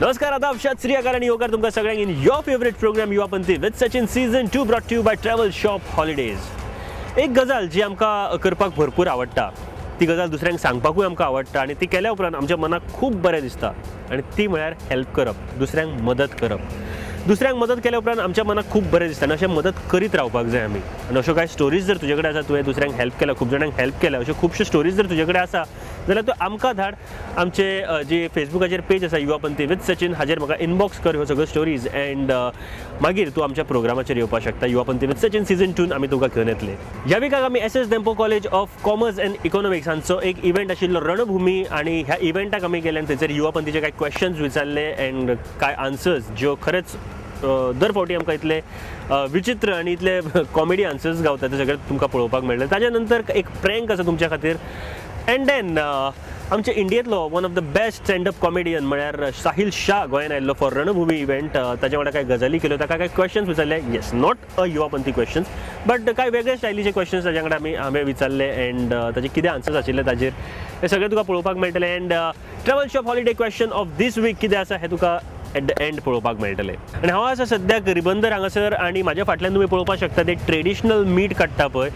नमस्कार, आदाब, सत श्री अकाल आणि योगा तुमका सगळ्यांक in your favourite programme Yuvapanthi with Sachin season 2 brought to you by travel shop holidays. एक गजाल जी आमकां करपाक भरपूर आवडटा, ती गजाल दुसऱ्यांक सांगपाकूय आमकां आवडटा आणि ती केल्या उपरांत आमच्या मनाक खूब बरें दिसता आणि ती म्हळ्यार हेल्प करप, दुसऱ्यांक मदत करप. दुसऱ्यांक मदत केल्या उपरांत आमच्या मनाक खूब बरें दिसता आणि अशें मदत करीत रावपाक जाय आमी. आनी अश्यो कांय स्टोरीज जर तुजे कडेन आसा, तुवें दुसऱ्यांक हेल्प केला, खूब जाणांक हेल्प केला, अश्यो खुबश्यो स्टोरीज जर तुजे कडेन आसा जाल्यार तूं आमकां धाड. आमचे जी फेसबुकाचेर पेज आसा युवापंथी विथ सचिन, हाजेर म्हाका इनबॉक्स कर ह्यो सगळ्यो स्टोरीज एंड मागीर तूं आमच्या प्रोग्रामाचेर येवपाक शकता. युवापंथी विथ सचिन सीझन 2 आमी तुका घेवन येतले. ह्या विकाक आमी S Dempo college of commerce and economics हांचो एक इव्हेंट आशिल्लो रणभूमी, आणि ह्या इव्हेंटाक आमी गेले आनी थंयसर युवापंथीचे कांय क्वेश्चन्स विचारले एंड कांय आन्सर्स ज्यो खरेंच दर फावटी आमकां इतले विचित्र आणि इतले कॉमेडी आन्सर्स गावतात ते सगळे तुमकां पळोवपाक मेळटले. ताज्या नंतर एक प्रँक आसा तुमच्या खातीर एंड देन आमच्या इंडियेंतलो one of the best standup comedian म्हळ्यार साहिल शाह गोंयान आयिल्लो फॉर रणभूमी इव्हेंट. ताच्या वांगडा कांय गजाली केल्यो, ताका कांय क्वेश्चन्स विचारले. Yes, not a Yuvapanthi questions but कांय वेगळे स्टायलीचे क्वेश्चन्स ताच्या वांगडा हांवें विचारले एंड ताचे कितें आन्सर्स आशिल्ले ताजेर हे सगळें तुका पळोवपाक मेळटलें. And travel shop holiday question of this week कितें आसा हें तुका एट द एंड पळोवपाक मेळटलें. आनी हांव आसा सद्याक रिबंदर हांगासर आणि म्हाज्या फाटल्यान तुमी पळोवपाक शकता ते ट्रेडिशनल मीट काडटा पळय,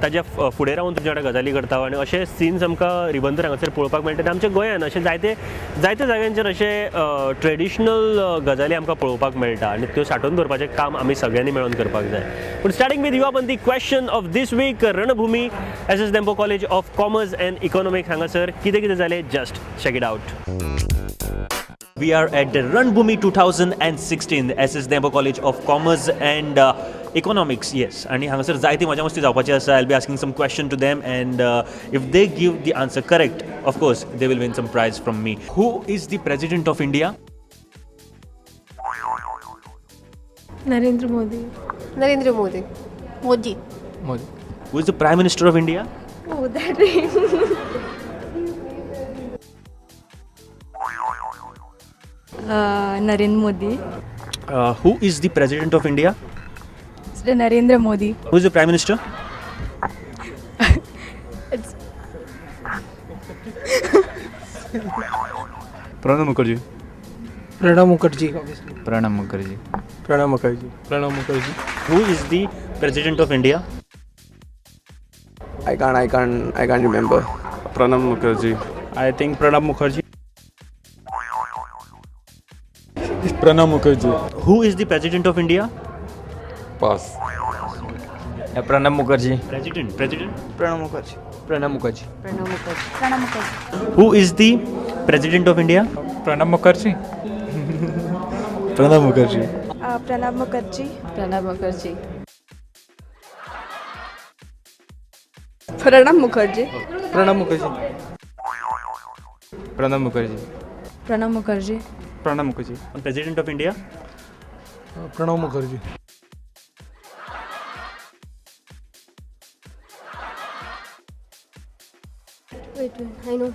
ताज्या फुडें रावन तुमच्या वांगडा गजाली करता आनी अशे सीन्स आमकां रिबंदर हांगासर पळोवपाक मेळटा. आमच्या गोंयान अशे जायते जाग्यांचेर अशे ट्रेडिशनल गजाली आमकां पळोवपाक मेळटा आणि त्यो सांठोवन दवरपाचें काम आमी सगळ्यांनी मेळून करपाक जाय. पूण starting with Yuvapanthi question of this week, रणभूमी S Dempo college of commerce and economics हांगासर कितें कितें जालें, just check it out. We are at the Ranbhoomi 2016, SS Dempo College of Commerce and Economics. Yes, and हांगासर जायती मजा मस्ती जावपाची आसा. I'll be asking some question to them and if they give the answer correct, of course, they will win some prize from me. Who is the President of India? Narendra Modi. Narendra Modi. Modi. Who is the Prime Minister of India? Oh, that name. Narendra Modi. Who is the President of India? Mr. Narendra Modi. Who is the Prime Minister? It's Pranab Mukherjee. Pranab Mukherjee, obviously. Pranab Mukherjee. Pranab Mukherjee. Pranab Mukherjee. Who is the President of India? I can't remember. Pranab Mukherjee. I think Pranab Mukherjee. Pranab Mukherjee. Who is the President of India? Pass. Pranab Mukherjee. President. Pranab Mukherjee. Pranab Mukherjee. Pranab Mukherjee. Who is the President of India? Pranab Mukherjee. Pranab Mukherjee. Pranab Mukherjee. Pranab Mukherjee. Pranab Mukherjee. Pranab Mukherjee. Pranab Mukherjee. Pranab Mukherjee. Pranab Mukherjee. President of India? Pranab Mukherjee. Wait, I know.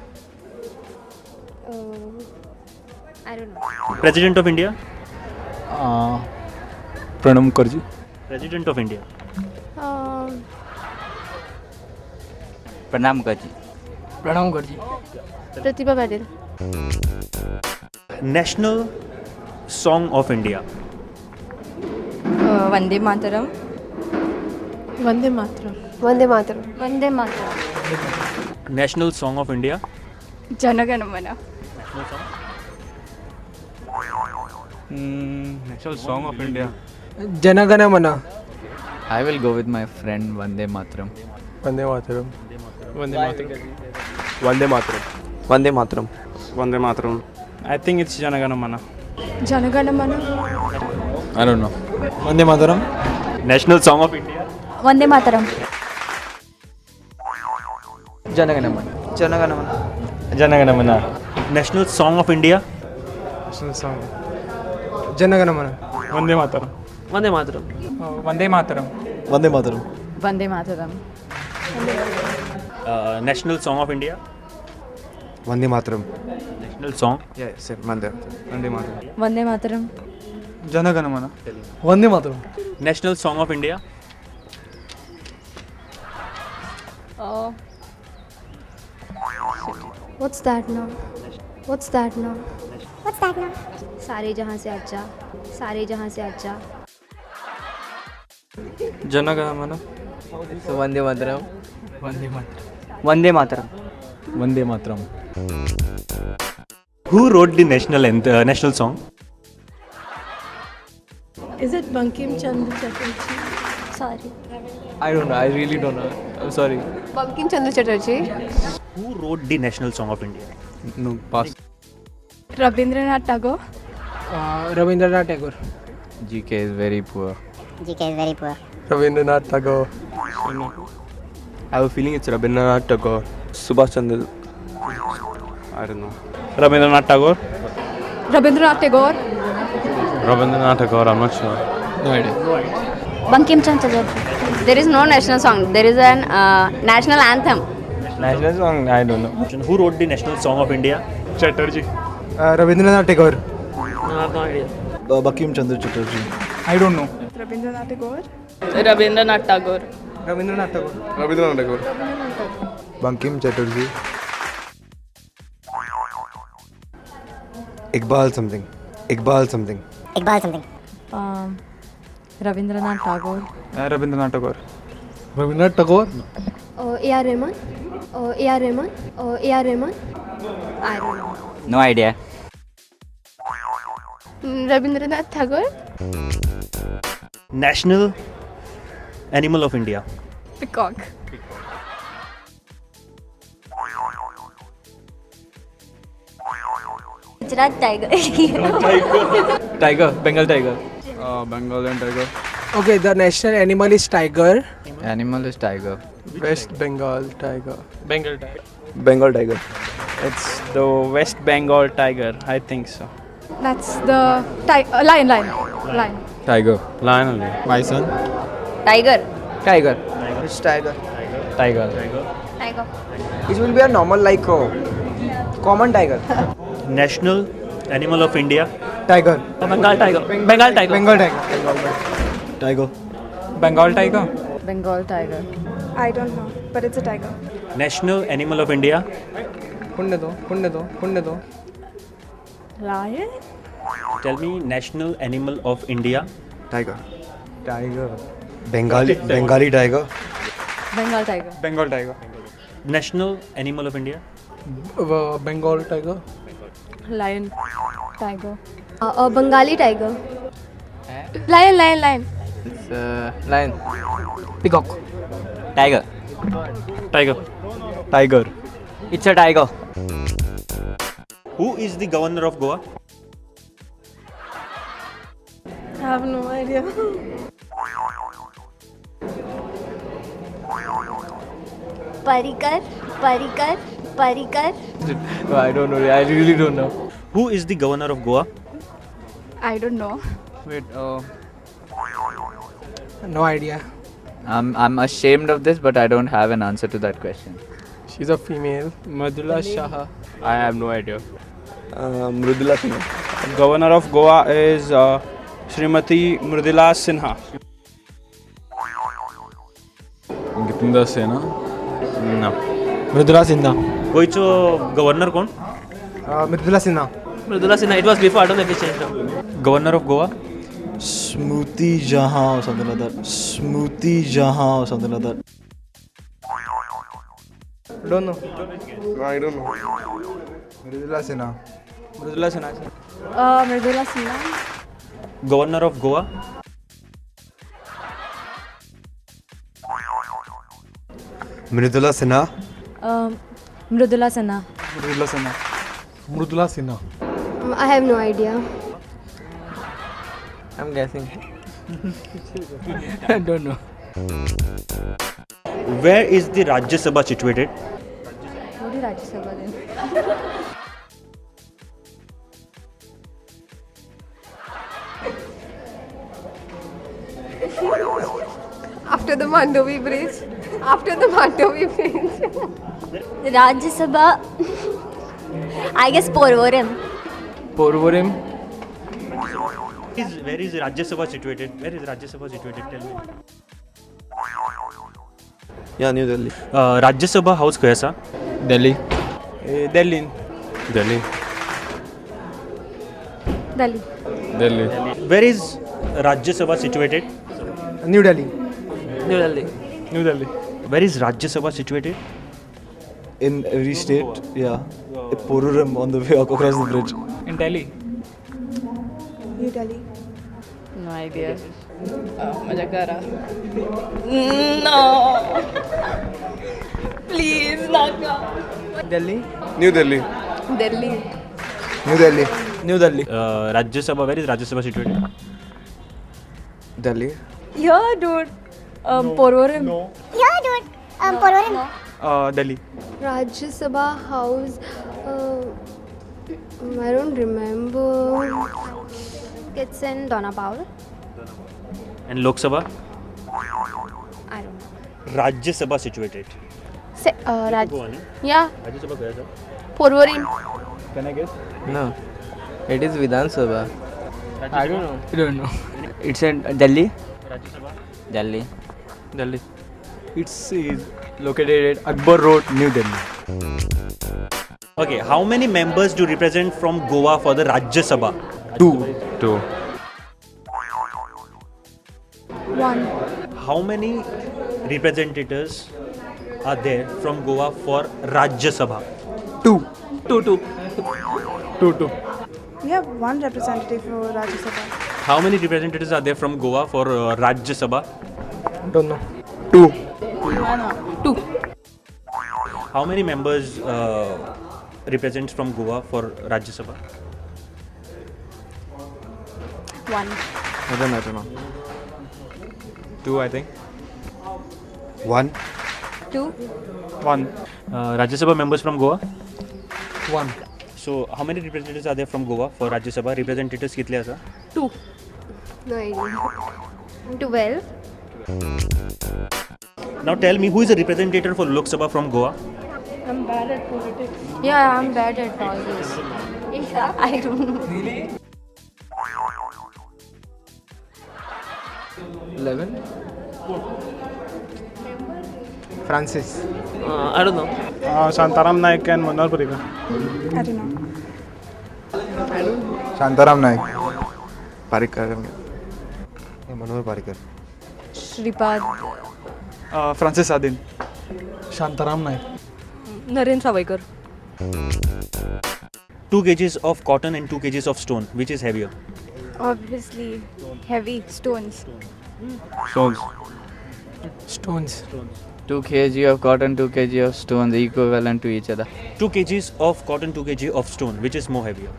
I don't know. President of India? Pranab Mukherjee. President of India. Pranab Mukherjee. Pranab Mukherjee. Pratibha Patil. National Song of India. Vande Mataram. Vande Mataram. Vande Mataram. Vande Mataram. National Song of India. Jana Gana Mana. National Song of India. Jana Gana Mana. I will go with my friend Vande Mataram. Vande Mataram. Vande Mataram. Vande Mataram. Vande Mataram. Vande Mataram. I think it's Jana Gana Mana. Jana Gana Mana. I don't know. Vande Mataram. National Song of India. Vande Mataram. Jana Gana Mana. Jana Gana Mana. Jana Gana Mana. National Song of India. National song. Jana Gana Mana. Vande Mataram. Vande Mataram. Vande Mataram. Vande Mataram. Vande Mataram. National Song of India. Vande Mataram. National Song. Yeah, same. Vande Mataram. Vande Mataram. Jana Gana Mana. Vande Mataram. National Song of India. What's that now? What's that now? सारे जहाँ से अच्छा, सारे जहाँ से अच्छा. Jana Gana Mana. Vande Mataram. Vande Mataram. Vande Mataram. Who wrote the national song? Is it Bankim Chandra Chatterjee? Sorry. I don't know. I really don't know. I'm sorry. Bankim Chandra Chatterjee. Who wrote the national song of India? No, pass. Rabindranath Tagore. Rabindranath Tagore. GK is very poor. Rabindranath Tagore. I have a feeling it's Rabindranath Tagore. Subhash Chandra. I don't know. Rabindranath Tagore. Rabindranath Tagore. Rabindranath Tagore. I'm not sure. No idea. Bankim Chandra Chatterjee. There is no national song. There is an national anthem. National song? I don't know. Who wrote the national song of India? Chatterjee. Rabindranath Tagore. Bankim Chandra Chatterjee. I don't know. Rabindranath Tagore. Rabindranath Tagore. Rabindranath Tagore. Rabindranath Tagore. Bankim Chatterjee. Iqbal something. Rabindranath Tagore. Rabindranath Tagore. Rabindranath Tagore. A.R. Rahman. A.R. Rahman. A.R. Rahman. I don't know. No idea. Rabindranath Tagore. National animal of India. Peacock. Gujarat tiger. Tiger. Bengal tiger. Bengal tiger. Okay, the national animal is tiger. Animal is tiger. West Bengal tiger. Bengal tiger. Bengal tiger. It's the West Bengal tiger. I think so. That's the lion. Tiger. Lion only. Bison. Tiger. Tiger. It's tiger. Tiger. Tiger. It will be a normal like common tiger. National animal of India. Tiger. Bengal tiger. Bengal tiger. Bengal tiger. Tiger. Bengal tiger. Bengal tiger. I don't know, but it's a tiger. National animal of India. Hunde do. Lion? Tell me national animal of India. Tiger. Tiger. Bengali tiger. Bengal tiger. Bengal tiger. National animal of India. Bengal tiger. Lion. Tiger. Bengali tiger. Lion. It's lion. Peacock. Tiger. Tiger. Tiger. It's a tiger. Who is the governor of Goa? I have no idea. Parikar. No, I don't know. I really don't know. Who is the governor of Goa? I don't know. Wait. No idea. I'm ashamed of this, but I don't have an answer to that question. She's a female. Madhula Shah. I have no idea. Mridula Sinha. Governor of Goa is Srimati Mridula Sinha. Gittinda Sena. No. Mridula Sinha. गोयचो governor कोण? Mridula Sinha. Mridula Sinha. It was before. I don't know if it's changed now. Governor of Goa. Smriti Jahan or something like that. Don't know. I don't know. Mridula Sinha. Mridula Sinha. Mridula Sinha. Governor of Goa. Mridula Sinha. Mridula Sinha. Mridula Sinha. I have no idea. I'm guessing. I don't know. Where is the Rajya Sabha situated? थोड़ी राज्यसभा दिन. After the Mandovi Bridge. Rajya Sabha. I guess Porvorim. Porvorim. Where is Rajya Sabha situated? Tell me. Yeah, New Delhi. Rajya Sabha house खंय आसा? Delhi. Delhi. Delhi. Delhi. Delhi. Where is Rajya Sabha situated? New Delhi. New Delhi. New Delhi. Where is Rajya Sabha situated? In every state, yeah. Poruram on the way across the bridge. In Delhi. New Delhi. No idea. Majakara. No. Please, Naka. Delhi. New Delhi. Delhi. New Delhi. New Delhi. Rajya Sabha, where is Rajya Sabha situated? Delhi. Yeah, dude. Porvorim. No. Delhi. Rajya Sabha House. I don't remember. It's in Donapal. And Lok Sabha? I don't know. Rajya Sabha situated. Yeah. Rajya Sabha where, sir? Porvorim. Can I guess? No. It is Vidhan Sabha. I don't know. I don't know. It's in Delhi. Rajya Sabha? Delhi. Delhi. It's located at Akbar Road, New Delhi. Okay, how many members do represent from Goa for the Rajya Sabha? 2. One. How many representatives are there from Goa for Rajya Sabha? 2. 2. We have one representative for Rajya Sabha. How many representatives are there from Goa for Rajya Sabha? Don't know. 2. How many members represent from Goa for Rajya Sabha? One. I don't know. 2, I think. 1. 2. 1. Rajya Sabha members from Goa? 1. So how many representatives are there from Goa for Rajya Sabha? Representatives कितले आसा? 2. No idea. 12. Now tell me, who is a representative for Lok Sabha from Goa? Yeah, I'm bad at all this. I don't know. 11. Francis. I don't know. Shantaram Naik and Manal Parikar. I don't know. Shantaram Naik. Parikar. Manohar Parikar. Shripad. Francis Adin. Shantaram Naik. Naren Savaikar. 2 kgs of cotton and 2 kgs of stone. Which is heavier? Obviously. Heavy. Stones. Stones. Stones. 2 kg of cotton, 2 kg of stones equivalent to each other. 2 kgs of cotton, 2 kg of stone. Which is more heavier?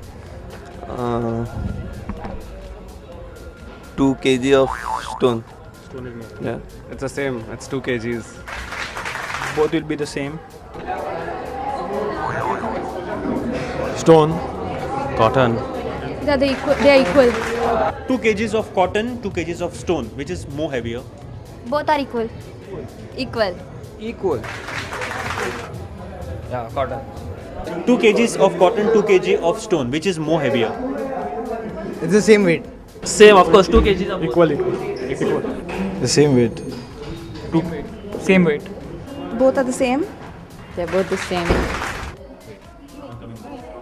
2 kg of stone. Stone is more. Yeah. It's the same. It's 2 kgs. Both will be the same. Stone. Cotton. They are equal. 2 kgs of cotton, 2 kgs of stone. Which is more heavier? Both are equal. Equal. Equal. Yeah, cotton. 2 kgs of cotton, 2 kg of stone. Which is more heavier? It's the same weight. Same, of course, 2 kgs of Equal. The same weight. Same weight. both are the same. They're both the same.